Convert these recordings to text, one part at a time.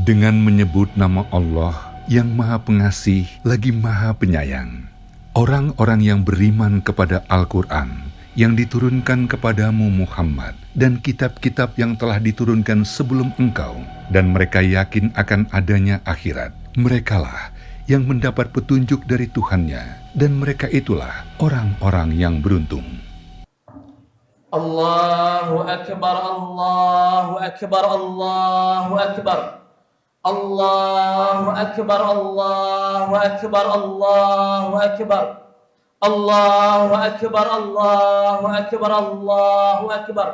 Dengan menyebut nama Allah yang Maha Pengasih lagi Maha Penyayang. Orang-orang yang beriman kepada Al-Quran yang diturunkan kepadamu Muhammad dan kitab-kitab yang telah diturunkan sebelum engkau, dan mereka yakin akan adanya akhirat. Merekalah yang mendapat petunjuk dari Tuhannya, dan mereka itulah orang-orang yang beruntung. Allahu Akbar, Allahu Akbar, Allahu Akbar. Allahu Akbar, Allahu Akbar, Allahu Akbar. Allahu Akbar, Allahu Akbar, Allahu Akbar.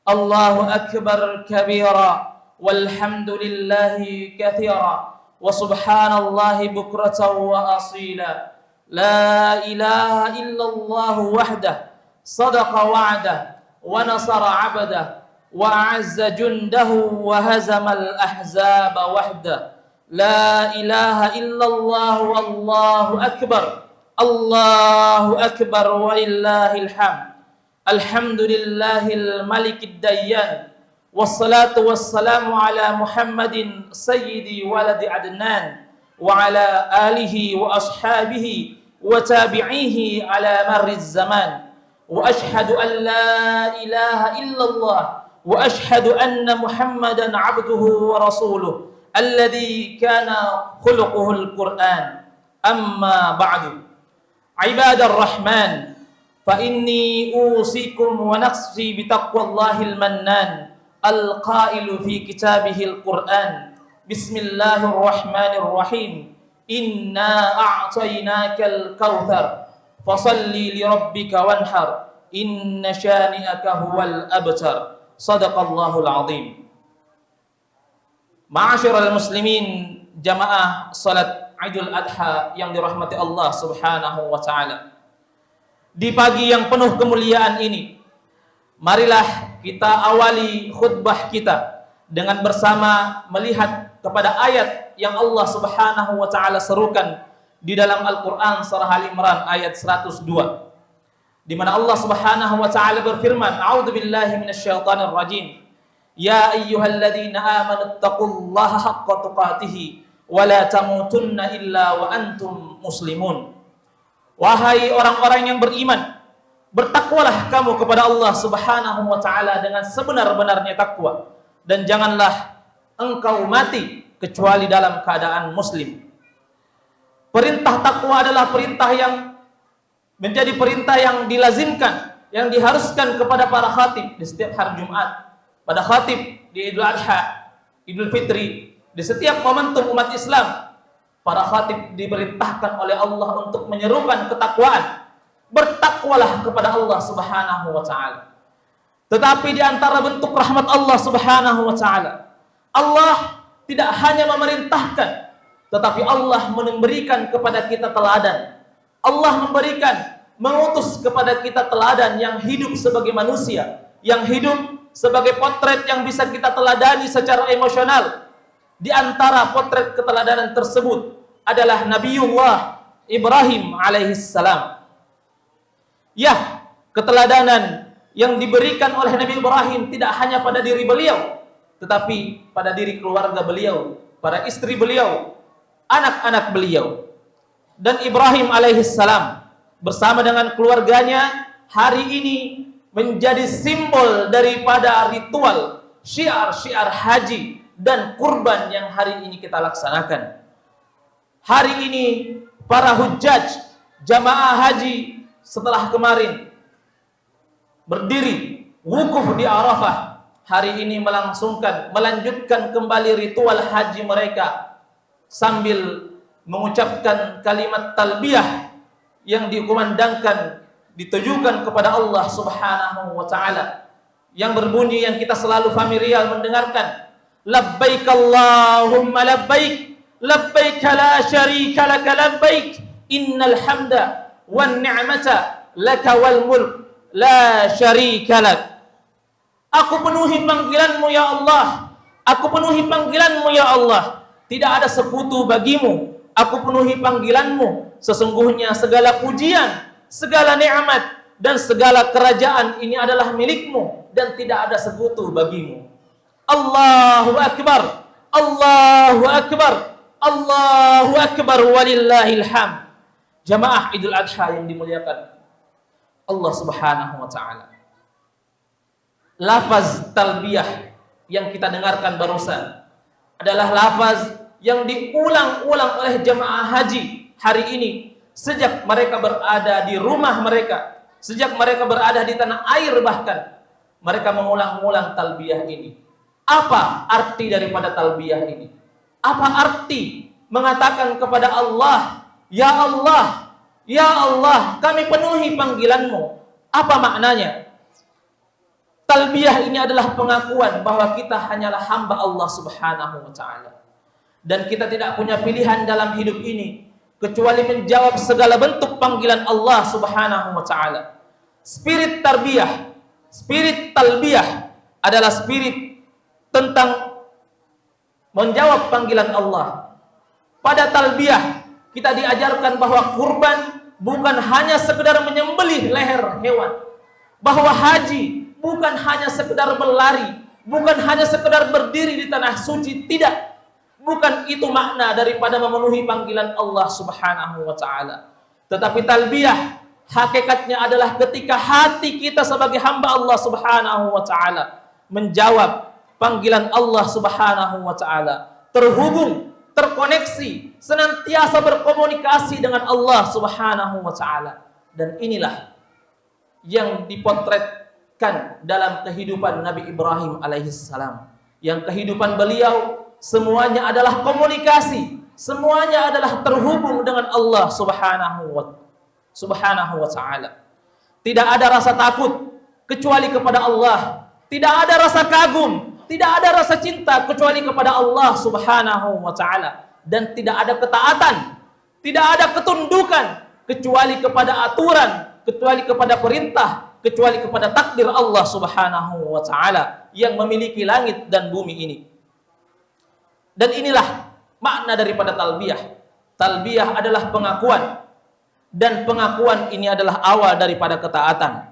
Allahu Akbar kabira walhamdulillahi katsira wa subhanallahi bukratan wa asila. La ilaha illallah wahdah sadaqa wa'dah wa nasara 'abdah wa 'azza jundahu wa hazamal ahzaba wahdah. La ilaha illallah wallahu akbar. Allahu akbar wa lillahil hamd. Alhamdulillahil malikid dayyan. Wassalatu wassalamu ala Muhammadin sayyidi waladi Adnan wa ala alihi wa ashabihi wa tabi'ihi ala marriz zaman. Wa ashhadu an la ilaha illallah wa ashhadu anna Muhammadan abduhu wa rasuluh alladhi kana khuluquhul Qur'an. Amma ba'du. Ibadar Rahman, fa inni usikum wa nafsi bitaqwallahil mannan al-qailu fi kitabihil Qur'an. Bismillahirrahmanirrahim. Inna a'tainakal kautsar fasalli li rabbika wanhar. Inna syani'aka huwal abtar. Shadaqallahul azim. Ma'asyiral muslimin, jamaah salat Idul Adha yang dirahmati Allah Subhanahu wa taala. Di pagi yang penuh kemuliaan ini, marilah kita awali khutbah kita dengan bersama melihat kepada ayat yang Allah Subhanahu wa taala serukan di dalam Al-Qur'an surah Al-Imran ayat 102. Di mana Allah Subhanahu wa taala berfirman, "A'udzubillahi minasyaitonir rajim. Ya ayyuhalladzina amanu taqullaha haqqa tuqatih wa la tamutunna illa wa antum muslimun." Wahai orang-orang yang beriman, bertakwalah kamu kepada Allah Subhanahu wa taala dengan sebenar-benarnya takwa, dan janganlah engkau mati kecuali dalam keadaan muslim. Perintah takwa adalah perintah yang menjadi perintah yang dilazimkan, yang diharuskan kepada para khatib di setiap hari Jumat, pada khatib di Idul Adha, Idul Fitri, di setiap momentum umat Islam. Para khatib diperintahkan oleh Allah untuk menyerukan ketakwaan. Bertakwalah kepada Allah Subhanahu wa taala. Tetapi di antara bentuk rahmat Allah Subhanahu wa taala, Allah tidak hanya memerintahkan, tetapi Allah memberikan kepada kita teladan. Allah mengutus kepada kita teladan yang hidup sebagai manusia, yang hidup sebagai potret yang bisa kita teladani secara emosional. Di antara potret keteladanan tersebut adalah Nabiullah Ibrahim alaihissalam. Ya, keteladanan yang diberikan oleh Nabi Ibrahim tidak hanya pada diri beliau, tetapi pada diri keluarga beliau, para istri beliau, anak-anak beliau. Dan Ibrahim alaihissalam bersama dengan keluarganya hari ini menjadi simbol daripada ritual, syiar-syiar haji dan kurban yang hari ini kita laksanakan. Hari ini para hujjaj, jamaah haji setelah kemarin berdiri wukuf di Arafah, hari ini melanjutkan kembali ritual haji mereka sambil mengucapkan kalimat talbiyah yang dikumandangkan, ditujukan kepada Allah Subhanahu wa taala, yang berbunyi, yang kita selalu familiar mendengarkan, labbaik Allahumma labbaik, labbaik la syarika laka labbaik, innal hamda wan ni'mata laka wal mulk la syarika lak. Aku penuhi panggilanmu ya Allah, aku penuhi panggilanmu ya Allah, tidak ada sekutu bagimu. Aku penuhi panggilanmu, sesungguhnya segala pujian, segala nikmat dan segala kerajaan ini adalah milikmu dan tidak ada sekutu bagimu. Allahu Akbar. Allahu Akbar, Allahu Akbar walillahil hamd. Jamaah Idul Adha yang dimuliakan Allah Subhanahu wa taala. Lafaz talbiyah yang kita dengarkan barusan adalah lafaz yang diulang-ulang oleh jamaah haji hari ini sejak mereka berada di rumah mereka, sejak mereka berada di tanah air, bahkan mereka mengulang-ulang talbiyah ini. Apa arti daripada talbiyah ini? Apa arti mengatakan kepada Allah, ya Allah, ya Allah, kami penuhi panggilanmu? Apa maknanya? Talbiyah ini adalah pengakuan bahwa kita hanyalah hamba Allah Subhanahu wa taala. Dan kita tidak punya pilihan dalam hidup ini kecuali menjawab segala bentuk panggilan Allah Subhanahu wa taala. Spirit tarbiyah, spirit talbiyah adalah spirit tentang menjawab panggilan Allah. Pada talbiyah kita diajarkan bahwa kurban bukan hanya sekedar menyembelih leher hewan, bahwa haji bukan hanya sekedar berlari, bukan hanya sekedar berdiri di tanah suci, tidak. Bukan itu makna daripada memenuhi panggilan Allah Subhanahu wa taala. Tetapi talbiyah hakikatnya adalah ketika hati kita sebagai hamba Allah Subhanahu wa taala menjawab panggilan Allah Subhanahu wa taala, terhubung, terkoneksi, senantiasa berkomunikasi dengan Allah Subhanahu wa taala. Dan inilah yang dipotretkan dalam kehidupan Nabi Ibrahim alaihissalam, yang kehidupan beliau semuanya adalah komunikasi, semuanya adalah terhubung dengan Allah Subhanahu wa taala. Tidak ada rasa takut kecuali kepada Allah, tidak ada rasa kagum, tidak ada rasa cinta kecuali kepada Allah Subhanahu wa taala, dan tidak ada ketaatan, tidak ada ketundukan kecuali kepada aturan, kecuali kepada perintah, kecuali kepada takdir Allah Subhanahu wa taala yang memiliki langit dan bumi ini. Dan inilah makna daripada talbiyah. Talbiyah adalah pengakuan, dan pengakuan ini adalah awal daripada ketaatan.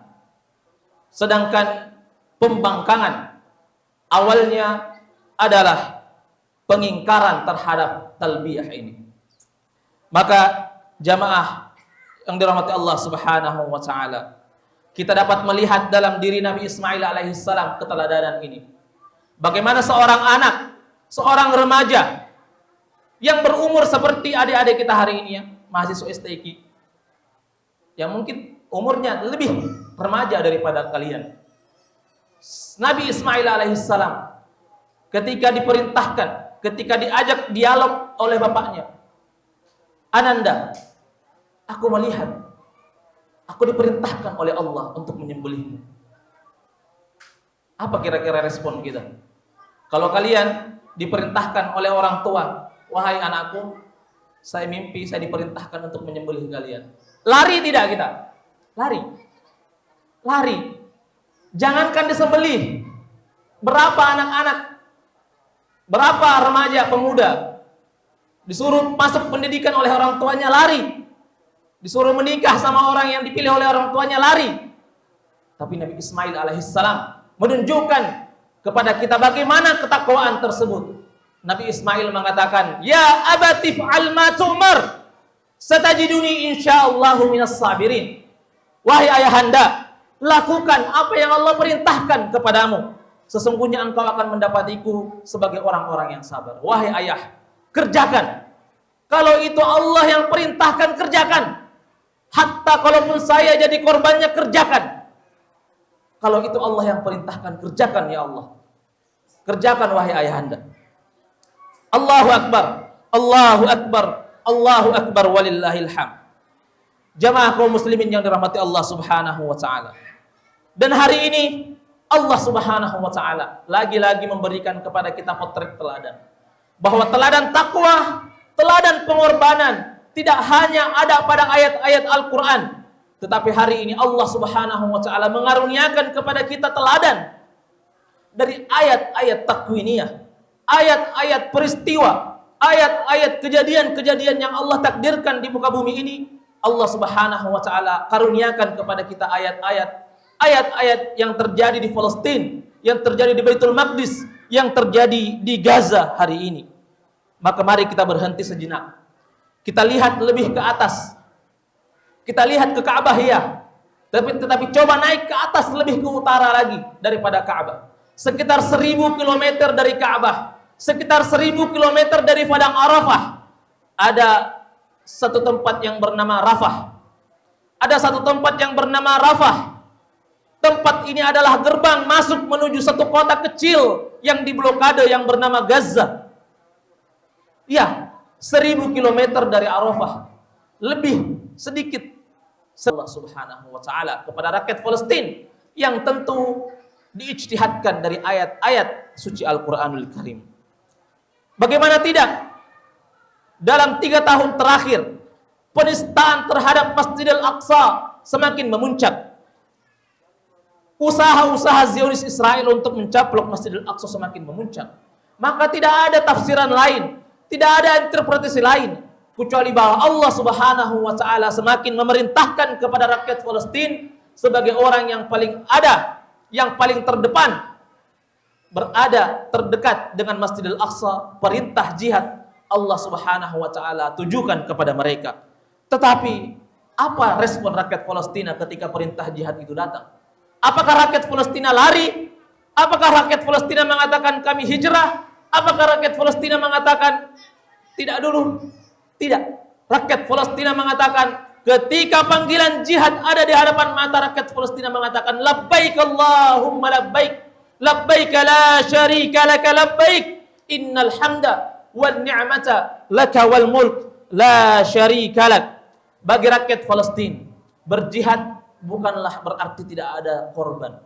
Sedangkan pembangkangan awalnya adalah pengingkaran terhadap talbiyah ini. Maka jamaah yang dirahmati Allah Subhanahu wa taala, kita dapat melihat dalam diri Nabi Ismail alaihissalam keteladanan ini. Bagaimana seorang anak, seorang remaja yang berumur seperti adik-adik kita hari ini, ya, mahasiswa STQ, yang mungkin umurnya lebih remaja daripada kalian. Nabi Ismail alaihissalam ketika diperintahkan, ketika diajak dialog oleh bapaknya, Ananda, aku melihat, aku diperintahkan oleh Allah untuk menyembelihmu. Apa kira-kira respon kita? Kalau kalian diperintahkan oleh orang tua, wahai anakku, saya mimpi saya diperintahkan untuk menyembelih kalian. Lari tidak kita? Lari. Lari. Jangankan disembelih. Berapa anak-anak, berapa remaja pemuda disuruh masuk pendidikan oleh orang tuanya, lari. Disuruh menikah sama orang yang dipilih oleh orang tuanya, lari. Tapi Nabi Ismail alaihissalam menunjukkan kepada kita bagaimana ketakwaan tersebut. Nabi Ismail mengatakan, ya abati fa'al ma tu'mar, satajiduni insyaallahu minas sabirin. Wahai ayahanda, lakukan apa yang Allah perintahkan kepadamu, sesungguhnya engkau akan mendapatiku sebagai orang-orang yang sabar. Wahai ayah, kerjakan. Kalau itu Allah yang perintahkan, kerjakan. Hatta kalaupun saya jadi korbannya, kerjakan. Kalau itu Allah yang perintahkan, kerjakan ya Allah. Kerjakan wahai ayahanda. Allahu Akbar, Allahu Akbar, Allahu Akbar walillahil hamd. Jamaah kaum muslimin yang dirahmati Allah Subhanahu wa taala. Dan hari ini Allah Subhanahu wa taala lagi-lagi memberikan kepada kita potret teladan, bahwa teladan takwa, teladan pengorbanan tidak hanya ada pada ayat-ayat Al-Quran, tetapi hari ini Allah Subhanahu wa taala mengaruniakan kepada kita teladan dari ayat-ayat takwiniyah, ayat-ayat peristiwa, ayat-ayat kejadian-kejadian yang Allah takdirkan di muka bumi ini. Allah Subhanahu wa taala karuniakan kepada kita ayat-ayat yang terjadi di Palestina, yang terjadi di Baitul Maqdis, yang terjadi di Gaza hari ini. Maka mari kita berhenti sejenak. Kita lihat lebih ke atas. Kita lihat ke Ka'bah ya. Tetapi coba naik ke atas lebih ke utara lagi daripada Ka'bah. Sekitar 1000 km dari Ka'bah. Sekitar 1000 km dari Padang Arafah. Ada satu tempat yang bernama Rafah. Ada satu tempat yang bernama Rafah. Tempat ini adalah gerbang masuk menuju satu kota kecil yang diblokade yang bernama Gaza. Ya, 1000 km dari Arafah. Lebih sedikit. Allah Subhanahu wa taala kepada rakyat Palestina yang tentu diijtihadkan dari ayat-ayat suci Al-Qur'anul Karim. Bagaimana tidak? Dalam 3 tahun terakhir, penistaan terhadap Masjidil Aqsa semakin memuncak. Usaha-usaha Zionis Israel untuk mencaplok Masjidil Aqsa semakin memuncak. Maka tidak ada tafsiran lain, tidak ada interpretasi lain kecuali bahwa Allah Subhanahu wa taala semakin memerintahkan kepada rakyat Palestina sebagai orang yang paling ada, yang paling terdepan, berada terdekat dengan Masjidil Aqsa, perintah jihad Allah Subhanahu wa taala tujukan kepada mereka. Tetapi apa respon rakyat Palestina ketika perintah jihad itu datang? Apakah rakyat Palestina lari? Apakah rakyat Palestina mengatakan kami hijrah? Apakah rakyat Palestina mengatakan tidak dulu? Tidak. Rakyat Palestina mengatakan ketika panggilan jihad ada di hadapan mata, rakyat Palestina mengatakan labbaik Allahumma labbaik, labbaik la syarika laka labbaik, innal hamda wan ni'mata laka wal mulk la syarika lak. Bagi rakyat Palestina, berjihad bukanlah berarti tidak ada korban.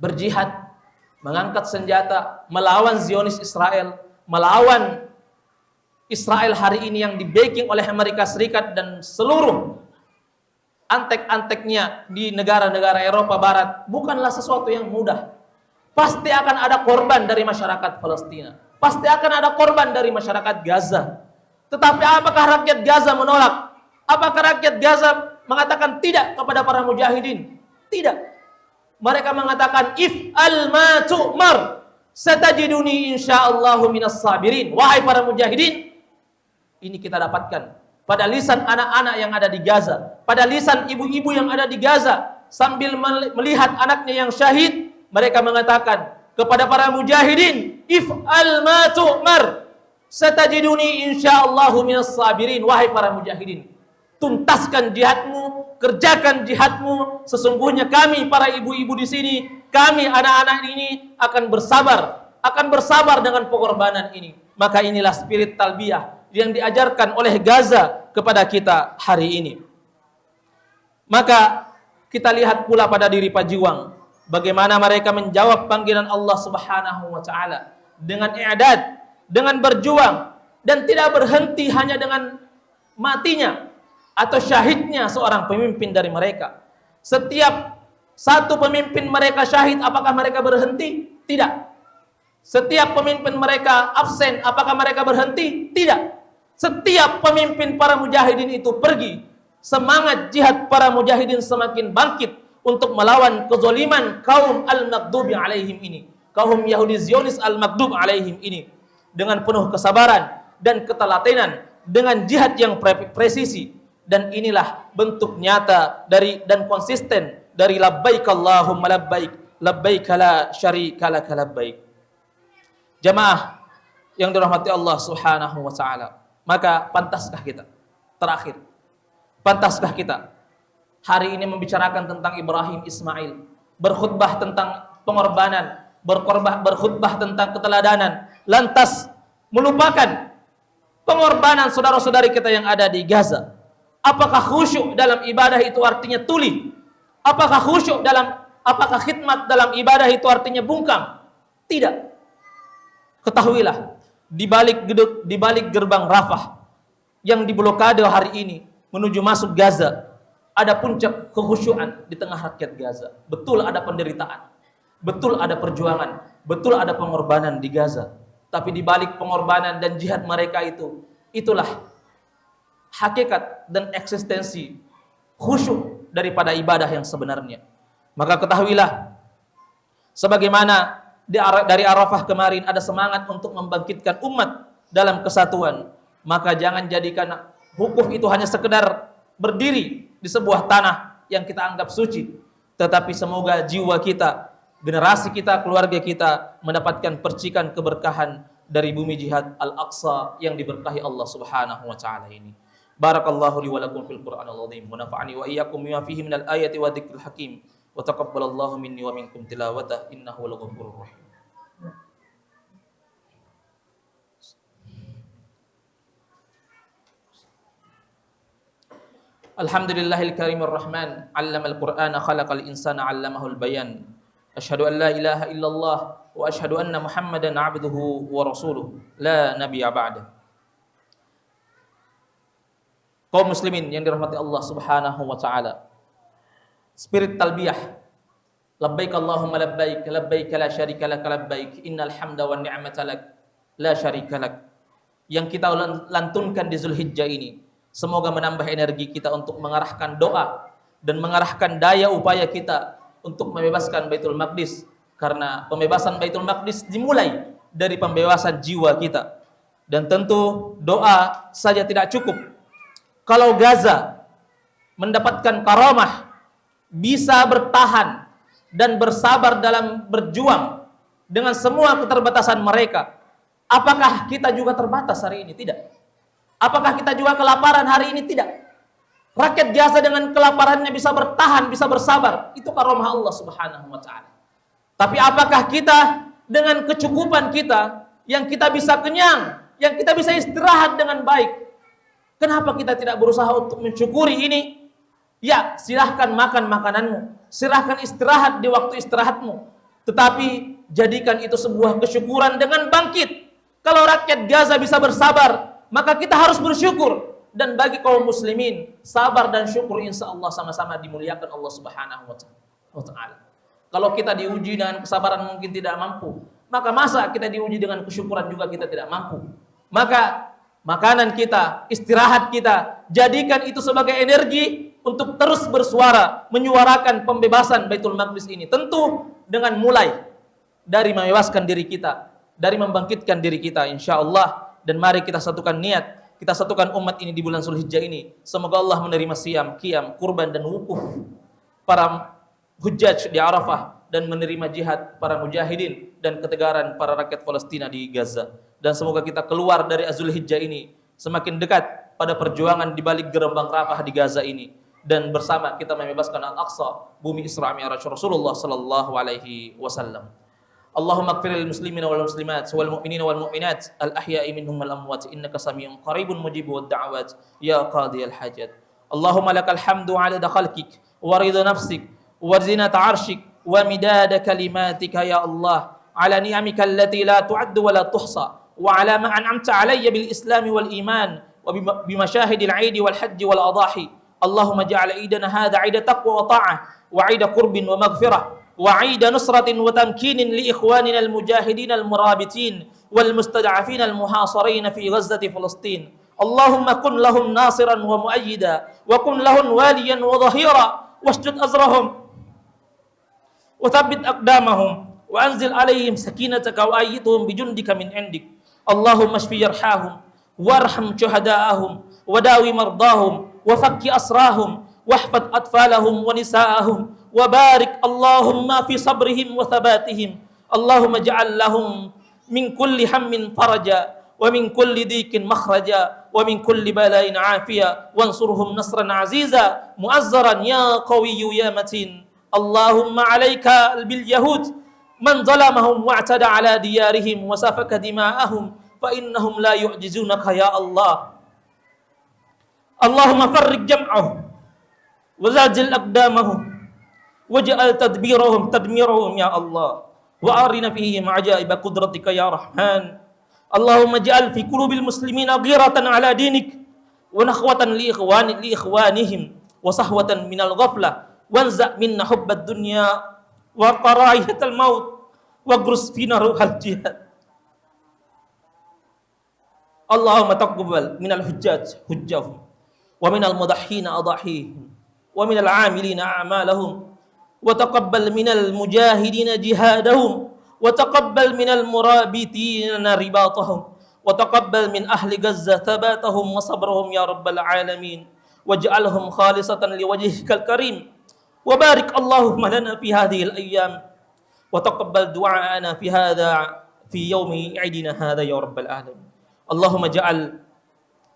Berjihad, mengangkat senjata, melawan Zionis Israel, melawan Israel hari ini yang di-backing oleh Amerika Serikat dan seluruh antek-anteknya di negara-negara Eropa Barat, bukanlah sesuatu yang mudah. Pasti akan ada korban dari masyarakat Palestina. Pasti akan ada korban dari masyarakat Gaza. Tetapi apakah rakyat Gaza menolak? Apakah rakyat Gaza mengatakan tidak kepada para mujahidin? Tidak. Mereka mengatakan if'al ma tu'mar satajiduni insyaallahu minas sabirin. Wahai para mujahidin, ini kita dapatkan pada lisan anak-anak yang ada di Gaza, pada lisan ibu-ibu yang ada di Gaza, sambil melihat anaknya yang syahid, mereka mengatakan kepada para mujahidin, if'al ma tu'mar satajiduni insyaallahu minas sabirin. Wahai para mujahidin, tuntaskan jihadmu, kerjakan jihadmu. Sesungguhnya kami para ibu-ibu di sini, kami anak-anak ini akan bersabar dengan pengorbanan ini. Maka inilah spirit talbiyah yang diajarkan oleh Gaza kepada kita hari ini. Maka kita lihat pula pada diri Pajiwang, bagaimana mereka menjawab panggilan Allah Subhanahu wa taala dengan i'dad, dengan berjuang, dan tidak berhenti hanya dengan matinya atau syahidnya seorang pemimpin dari mereka. Setiap satu pemimpin mereka syahid, apakah mereka berhenti? Tidak. Setiap pemimpin mereka absen, apakah mereka berhenti? Tidak. Setiap pemimpin para mujahidin itu pergi. Semangat jihad para mujahidin semakin bangkit untuk melawan kezaliman kaum al-maghdubi alaihim ini, kaum Yahudi Zionis al-maghdub alaihim ini, dengan penuh kesabaran dan ketelatenan, dengan jihad yang presisi. Dan inilah bentuk nyata dari dan konsisten dari labbaik Allahumma labbaik, labbaik la syarika laka labbaik. Jamaah yang dirahmati Allah Subhanahu wa taala, maka pantaskah kita terakhir, pantaskah kita hari ini membicarakan tentang Ibrahim Ismail, berkhutbah tentang pengorbanan, berkhutbah tentang keteladanan, lantas melupakan pengorbanan saudara-saudari kita yang ada di Gaza? Apakah khusyuk dalam ibadah itu artinya tuli? Apakah khidmat dalam ibadah itu artinya bungkam? Tidak. Ketahuilah, di balik gerbang Rafah yang diblokade hari ini menuju masuk Gaza, ada puncak kekhusyuan di tengah rakyat Gaza. Betul ada penderitaan, betul ada perjuangan, betul ada pengorbanan di Gaza. Tapi di balik pengorbanan dan jihad mereka itu, itulah hakikat dan eksistensi khusyuk daripada ibadah yang sebenarnya. Maka ketahuilah, sebagaimana dari Arafah kemarin ada semangat untuk membangkitkan umat dalam kesatuan, maka jangan jadikan wukuf itu hanya sekedar berdiri di sebuah tanah yang kita anggap suci, tetapi semoga jiwa kita, generasi kita, keluarga kita mendapatkan percikan keberkahan dari bumi jihad Al-Aqsa yang diberkahi Allah Subhanahu wa taala ini. Barakallahu li wa lakum fil Qur'anil azim wa nafa'ani wa iyyakum bima fihi minal ayati wa dzikril hakim wa taqabbalallahu minni wa minkum tilawatah innahu laghafurur rahim. Alhamdulillahil karimir rahman, 'allamal Qur'ana khalaqal insana 'allamahul bayan. Asyhadu an la ilaha illallah wa asyhadu anna Muhammadan 'abduhu wa rasuluh la nabiyya ba'da. Kaum muslimin yang dirahmati Allah Subhanahu wa taala. Spirit talbiyah. Labbaik Allahumma labbaik, labbaik la syarika lak labbaik, innal hamda wan ni'mata lak la syarika lak. Yang kita lantunkan di Zulhijjah ini, semoga menambah energi kita untuk mengarahkan doa dan mengarahkan daya upaya kita untuk membebaskan Baitul Maqdis, karena pembebasan Baitul Maqdis dimulai dari pembebasan jiwa kita. Dan tentu doa saja tidak cukup. Kalau Gaza mendapatkan karamah, bisa bertahan dan bersabar dalam berjuang dengan semua keterbatasan mereka, apakah kita juga terbatas hari ini? Tidak. Apakah kita juga kelaparan hari ini? Tidak. Rakyat Gaza dengan kelaparannya bisa bertahan, bisa bersabar. Itu karamah Allah Subhanahu wa taala. Tapi apakah kita dengan kecukupan kita, yang kita bisa kenyang, yang kita bisa istirahat dengan baik, kenapa kita tidak berusaha untuk mensyukuri ini? Ya, silahkan makan makananmu, silahkan istirahat di waktu istirahatmu, tetapi jadikan itu sebuah kesyukuran dengan bangkit. Kalau rakyat Gaza bisa bersabar, maka kita harus bersyukur. Dan bagi kaum muslimin, sabar dan syukur insya Allah sama-sama dimuliakan Allah Subhanahu wa taala. Kalau kita diuji dengan kesabaran mungkin tidak mampu, maka masa kita diuji dengan kesyukuran juga kita tidak mampu. Maka makanan kita, istirahat kita, jadikan itu sebagai energi untuk terus bersuara, menyuarakan pembebasan Baitul Maqdis ini. Tentu dengan mulai dari membebaskan diri kita, dari membangkitkan diri kita insyaallah. Dan mari kita satukan niat, kita satukan umat ini di bulan Zulhijjah ini. Semoga Allah menerima siam, qiyam, kurban dan wukuf para hujjaj di Arafah, dan menerima jihad para mujahidin dan ketegaran para rakyat Palestina di Gaza. Dan semoga kita keluar dari Zulhijjah ini semakin dekat pada perjuangan di balik gerembang Rafah di Gaza ini, dan bersama kita membebaskan Al-Aqsa, bumi Isra Mi'raj Rasulullah sallallahu alaihi wasallam. Allahumma ighfir lil muslimina wal muslimat wal mu'minina wal mu'minat al ahya'i minhum wal amwat innaka samiun qaribun mujibud da'awat ya qadiyal hajat. Allahumma lakal hamdu 'adada khalqik wa ridha nafsik wa zinata 'arsyik wa midada kalimatika ya Allah, ala ni'amika allati la tu'addu wa la tuhsa, wa ala ma an'amta 'alayya bil islam wal iman wa bi mashahidil 'aid wal hajj wal adahi. Allahumma ja'al 'idana hadha 'ida taqwa wa ta'ah wa 'ida qurbin wa maghfirah وعيد نصرة وتمكين لإخواننا المجاهدين المرابطين والمستضعفين المحاصرين في غزة فلسطين. اللهم كن لهم ناصرا ومؤيدا وكن لهم واليا وظهيرا واشدد أزرهم وثبت أقدامهم وأنزل عليهم سكينتك وأيدهم بجندك من عندك. اللهم اشف جرحاهم وارحم شهداءهم وداوي مرضاهم وفك أسراهم واحفظ أطفالهم ونساءهم وبارك اللهم في صبرهم وثباتهم. اللهم اجعل لهم من كل هم فرجا ومن كل ضيق مخرجا ومن كل بلاء عافية وانصرهم نصرا عزيزا مؤزرا يا قوي يا متين. اللهم عليك باليهود من ظلمهم واعتدى على ديارهم وسفك دماءهم فإنهم لا يعجزونك يا الله. اللهم فرق جمعهم وزلزل أقدامهم waj'al tadmirahum ya Allah, wa arina fihim ajaiba qudratika ya Rahman. Allahumma ja'al fi qulubil muslimina ghiratan ala dinik wa nakhwatan li ikhwanihim wa sahwatan minal ghaflah wanza' minna hubbad dunya wa karahiyatal maut wa grus fina ruhal jihad. Allahumma taqabbal minal hujjaj hujjahum wa minal mudahhina adahihim wa minal 'amilina a'malahum wa taqabbal minal mujahidina jihadahum وتقبل من المرابطين رباطهم وتقبل من أهل غزة ثباتهم وصبرهم يا رب العالمين واجعلهم خالصة لوجهك الكريم وبارك اللهم لنا في هذه الأيام وتقبل دعاءنا في يوم عيدنا هذا يا رب العالمين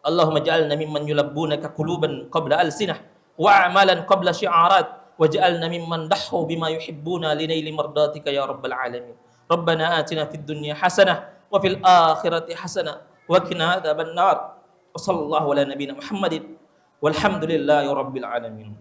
اللهم اجعلنا ممن يلبونك قلوبا قبل ألسنة وأعمالا قبل شعارات واجعلنا ممن ضحوا بما يحبون لنيل مرضاتك يا رب العالمين ربنا آتنا في الدنيا حسنة وفي الآخرة حسنة وقنا عذاب النار وصلى الله على نبينا محمد والحمد لله رب العالمين